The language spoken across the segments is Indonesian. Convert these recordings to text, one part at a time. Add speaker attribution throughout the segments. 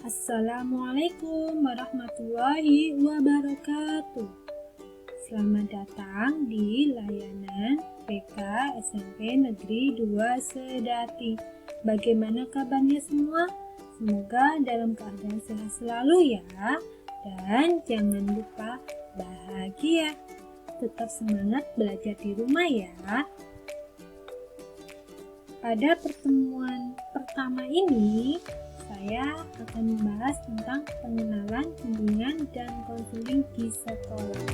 Speaker 1: Assalamualaikum warahmatullahi wabarakatuh. Selamat datang di layanan BK SMP Negeri 2 Sedati. Bagaimana kabarnya semua? Semoga dalam keadaan sehat selalu ya. Dan jangan lupa bahagia. Tetap semangat belajar di rumah ya. Pada pertemuan pertama ini, saya akan membahas tentang pengenalan, bimbingan, dan konseling di sekolah.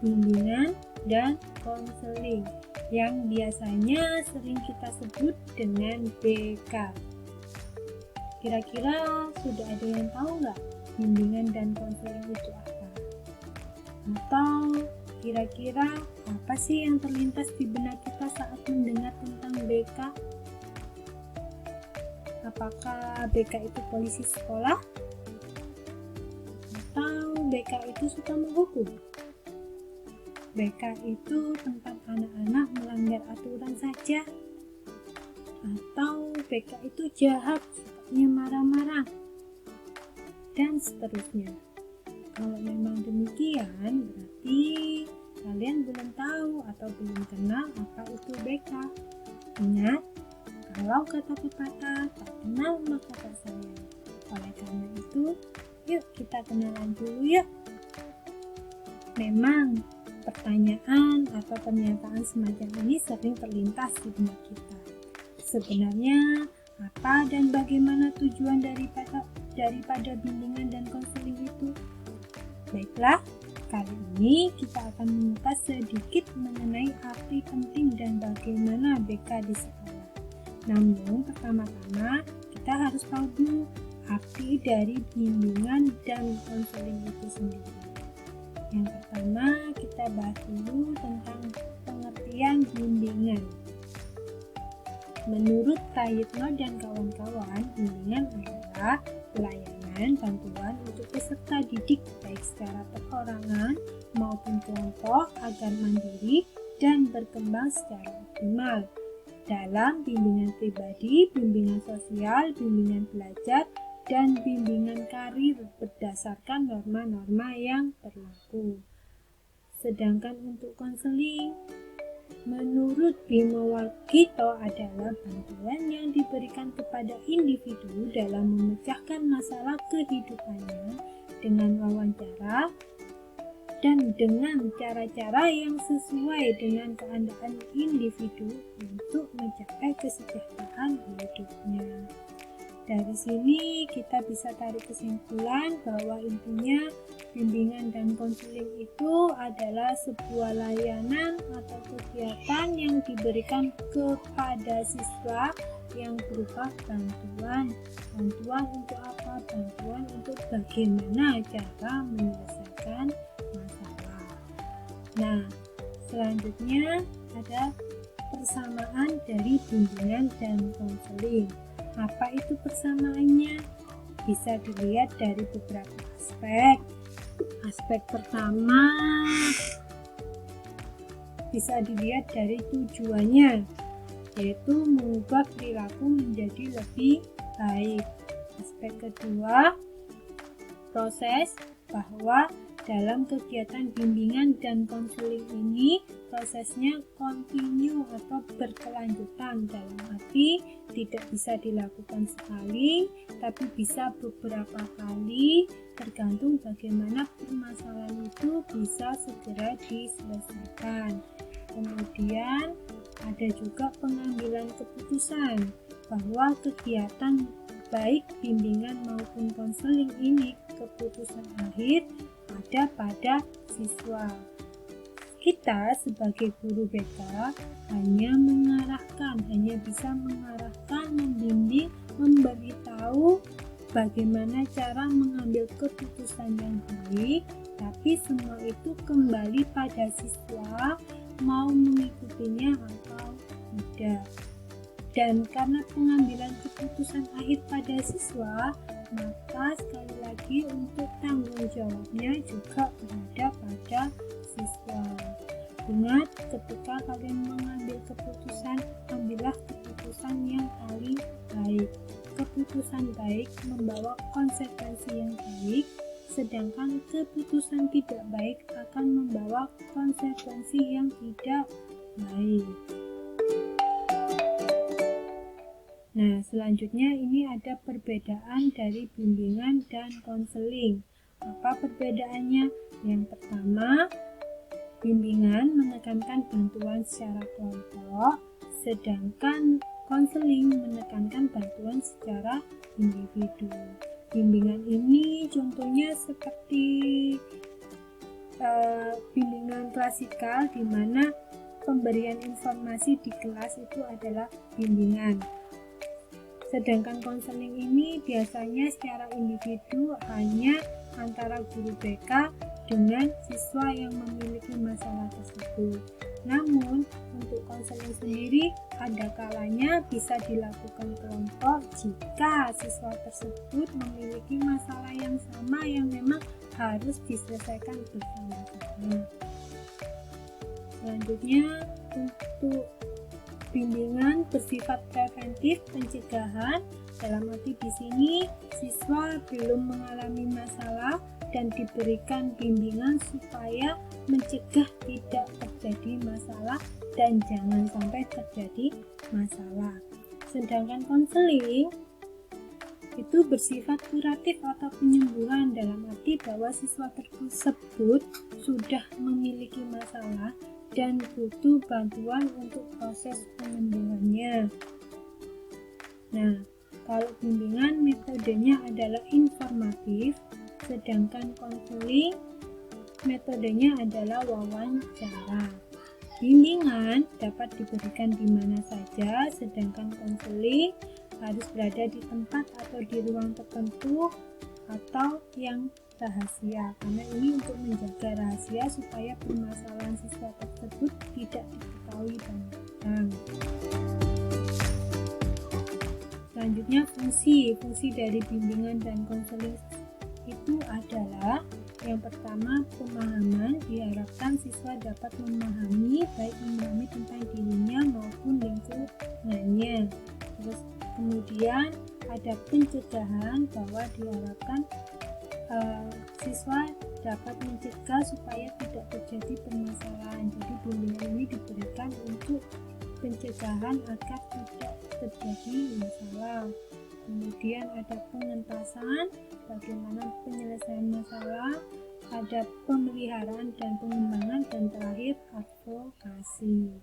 Speaker 1: Bimbingan dan konseling yang biasanya sering kita sebut dengan BK. Kira-kira sudah ada yang tahu nggak bimbingan dan konseling itu apa? Atau kira-kira apa sih yang terlintas di benak kita saat mendengar tentang BK? Apakah BK itu polisi sekolah? Atau BK itu suka menghukum? BK itu tempat anak-anak melanggar aturan saja? Atau BK itu jahat, sukanya marah-marah? Dan seterusnya. Kalau memang demikian, berarti kalian belum tahu atau belum kenal apa itu BK. Ingat, kalau kata pepatah, tak kenal maka tak sayang. Oleh karena itu, yuk kita kenalan dulu yuk. Memang, pertanyaan atau pernyataan semacam ini sering terlintas di benak kita. Sebenarnya, apa dan bagaimana tujuan daripada bimbingan dan konseling itu? Baiklah, kali ini kita akan mengupas sedikit mengenai arti penting dan bagaimana BK di sekolah. Namun, pertama-tama kita harus tahu dulu arti dari bimbingan dan konseling itu sendiri. Yang pertama, kita bahas dulu tentang pengertian bimbingan. Menurut Prayitno dan kawan-kawan, bimbingan adalah pelayanan bantuan untuk peserta didik baik secara perorangan maupun kelompok agar mandiri dan berkembang secara optimal dalam bimbingan pribadi, bimbingan sosial, bimbingan belajar, dan bimbingan karir berdasarkan norma-norma yang berlaku. Sedangkan untuk konseling, menurut Bimo Wargito adalah bantuan yang diberikan kepada individu dalam memecahkan masalah kehidupannya dengan wawancara dan dengan cara-cara yang sesuai dengan keadaan individu untuk mencapai kesejahteraan hidupnya. Dari sini kita bisa tarik kesimpulan bahwa intinya bimbingan dan konseling itu adalah sebuah layanan atau kegiatan yang diberikan kepada siswa yang berupa bantuan. Bantuan untuk apa? Bantuan untuk bagaimana cara menyelesaikan masalah. Nah, selanjutnya ada persamaan dari bimbingan dan konseling. Apa itu persamaannya? Bisa dilihat dari beberapa aspek. Aspek pertama bisa dilihat dari tujuannya, yaitu mengubah perilaku menjadi lebih baik. Aspek kedua, proses, bahwa dalam kegiatan bimbingan dan konseling ini prosesnya kontinu atau berkelanjutan, dalam arti tidak bisa dilakukan sekali tapi bisa beberapa kali tergantung bagaimana permasalahan itu bisa segera diselesaikan. Kemudian ada juga pengambilan keputusan bahwa kegiatan baik bimbingan maupun konseling ini keputusan akhir ada pada siswa. Kita sebagai guru BK hanya bisa mengarahkan, membimbing, memberitahu bagaimana cara mengambil keputusan yang baik, tapi semua itu kembali pada siswa mau mengikutinya atau tidak. Dan karena pengambilan keputusan akhir pada siswa, maka sekali lagi untuk tanggung jawabnya juga berada pada siswa. Ingat, ketika kalian mengambil keputusan, ambillah keputusan yang paling baik. keputusan baik membawa konsekuensi yang baik, sedangkan keputusan tidak baik akan membawa konsekuensi yang tidak baik. Nah, selanjutnya ini ada perbedaan dari bimbingan dan konseling. Apa perbedaannya? Yang pertama, bimbingan menekankan bantuan secara kelompok, sedangkan konseling menekankan bantuan secara individu. Bimbingan ini contohnya seperti bimbingan klasikal, di mana pemberian informasi di kelas itu adalah bimbingan. Sedangkan konseling ini biasanya secara individu, hanya antara guru BK dengan siswa yang memiliki masalah tersebut. Namun, untuk konseling sendiri ada kalanya bisa dilakukan kelompok jika siswa tersebut memiliki masalah yang sama yang memang harus diselesaikan bersama-sama. Selanjutnya, untuk bimbingan bersifat preventif pencegahan, dalam arti di sini siswa belum mengalami masalah dan diberikan bimbingan supaya mencegah tidak terjadi masalah dan jangan sampai terjadi masalah. Sedangkan konseling itu bersifat kuratif atau penyembuhan, dalam arti bahwa siswa tersebut sudah memiliki masalah dan butuh bantuan untuk proses penyembuhannya. Nah, kalau bimbingan metodenya adalah informatif, sedangkan konseling metodenya adalah wawancara. Bimbingan dapat diberikan di mana saja, sedangkan konseling harus berada di tempat atau di ruang tertentu atau yang rahasia, karena ini untuk menjaga rahasia supaya permasalahan siswa tersebut tidak diketahui banyak orang. Selanjutnya, fungsi dari bimbingan dan konseling itu adalah yang pertama, pemahaman. Diharapkan siswa dapat memahami, baik memahami tentang dirinya maupun lingkungannya. Terus kemudian ada pencegahan, bahwa diharapkan siswa dapat mencegah supaya tidak terjadi permasalahan. Jadi bimbingan ini diberikan untuk pencegahan agar tidak terjadi masalah. Kemudian ada pengentasan, bagaimana penyelesaian masalah, ada pemeliharaan dan pengembangan, dan terakhir advokasi.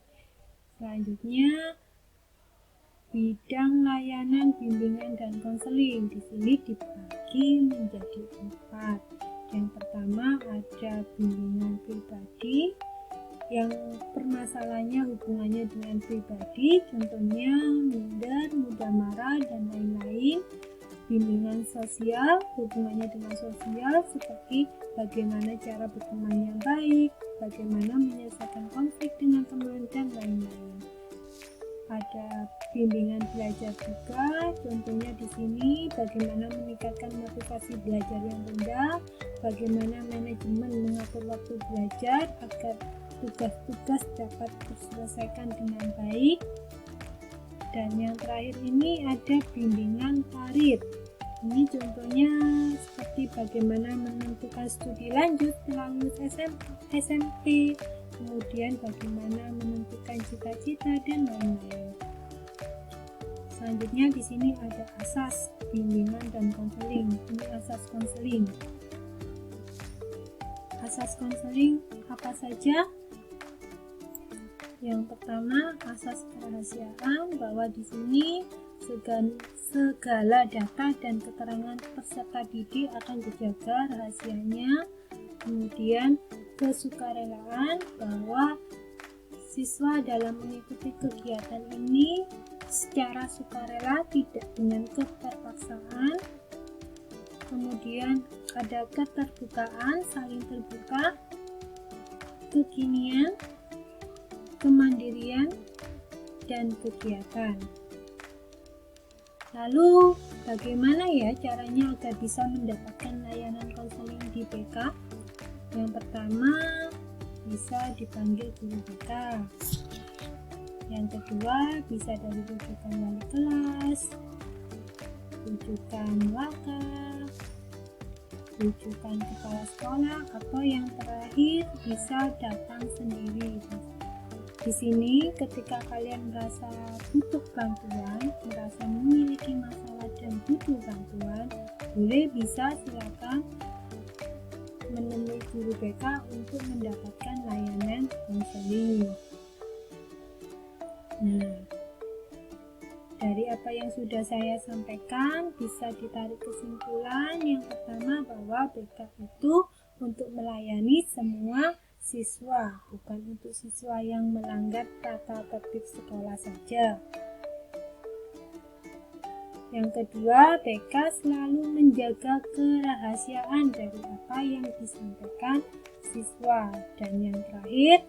Speaker 1: Selanjutnya bidang layanan bimbingan dan konseling di sini dibagi menjadi 4. Yang pertama ada bimbingan pribadi yang permasalahannya hubungannya dengan pribadi, contohnya minder, mudah marah, dan lain-lain. Bimbingan sosial hubungannya dengan sosial, seperti bagaimana cara berteman yang baik, bagaimana menyelesaikan konflik dengan teman, dan lain-lain. Ada bimbingan belajar juga, contohnya di sini bagaimana meningkatkan motivasi belajar yang rendah, bagaimana manajemen mengatur waktu belajar agar tugas-tugas dapat diselesaikan dengan baik. Dan yang terakhir ini ada bimbingan karir. Ini contohnya seperti bagaimana menentukan studi lanjut setelah lulus SMP, kemudian bagaimana menentukan cita-cita, dan lain-lain. Selanjutnya di sini ada asas bimbingan dan konseling. Ini asas konseling. Asas konseling apa saja? Yang pertama, asas kerahasiaan, bahwa di sini segala data dan keterangan peserta didik akan dijaga rahasianya. Kemudian kesukarelaan, bahwa siswa dalam mengikuti kegiatan ini secara sukarela, tidak dengan keterpaksaan. Kemudian ada keterbukaan, saling terbuka, kekinian, kemandirian, dan kegiatan. Lalu bagaimana ya caranya agar bisa mendapatkan layanan konseling di BK? Yang pertama, bisa dipanggil guru BK. Yang kedua, bisa dari rujukan wali kelas, rujukan kepala sekolah, atau yang terakhir bisa datang sendiri. Di sini ketika kalian merasa butuh bantuan, merasa memiliki masalah dan butuh bantuan, bisa silakan menemui guru BK untuk mendapatkan layanan konseling. Nah, dari apa yang sudah saya sampaikan bisa ditarik kesimpulan yang pertama bahwa BK itu untuk melayani semua siswa, bukan untuk siswa yang melanggar tata tertib sekolah saja. Yang kedua, BK selalu menjaga kerahasiaan dari apa yang disampaikan siswa. Dan yang terakhir,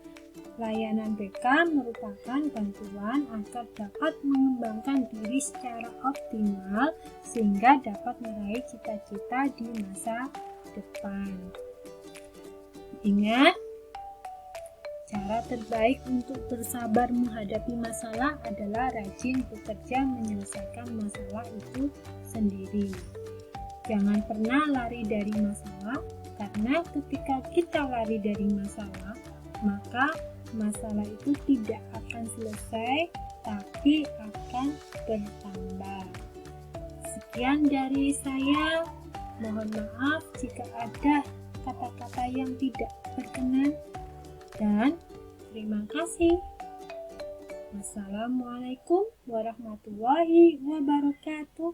Speaker 1: layanan BK merupakan bantuan agar dapat mengembangkan diri secara optimal sehingga dapat meraih cita-cita di masa depan. Ingat, cara terbaik untuk bersabar menghadapi masalah adalah rajin bekerja menyelesaikan masalah itu sendiri. Jangan pernah lari dari masalah, karena ketika kita lari dari masalah, maka masalah itu tidak akan selesai, tapi akan bertambah. Sekian dari saya. Mohon maaf jika ada kata-kata yang tidak berkenan. Dan terima kasih. Wassalamualaikum warahmatullahi wabarakatuh.